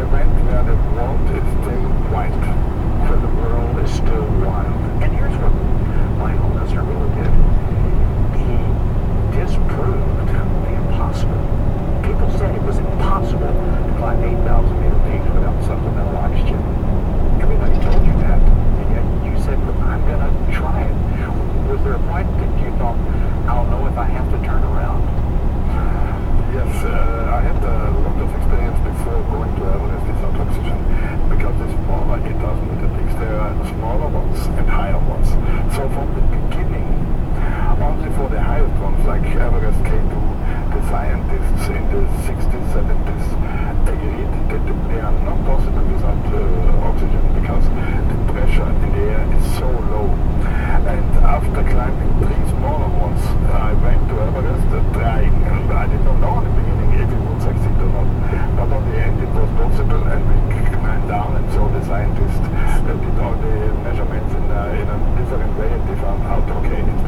I went where the world is still white, where the world is still wild. And here's what Lionel Messer really did. He disproved the impossible. People said it was impossible to climb 8,000 meter peaks without supplemental oxygen. Everybody told you that, and yet you said, I'm going to try it. Was there a point that you thought, I'll know if I have to turn around? Yes, I had a lot of experience before going to Everest without oxygen, because the smaller 8,000 meter peaks, there are smaller ones and higher ones. So from the beginning, only for the highest ones like Everest K2, the scientists in the 60s, 70s agreed that they are not possible without oxygen, because the pressure in the air is so low. And after climbing 3 smaller ones, I went to Everest trying, and I did not know in the beginning if it would succeed or not. But on the end it was possible, and we climbed down, and so the scientists did all the measurements in a different way, and they found out, okay, it's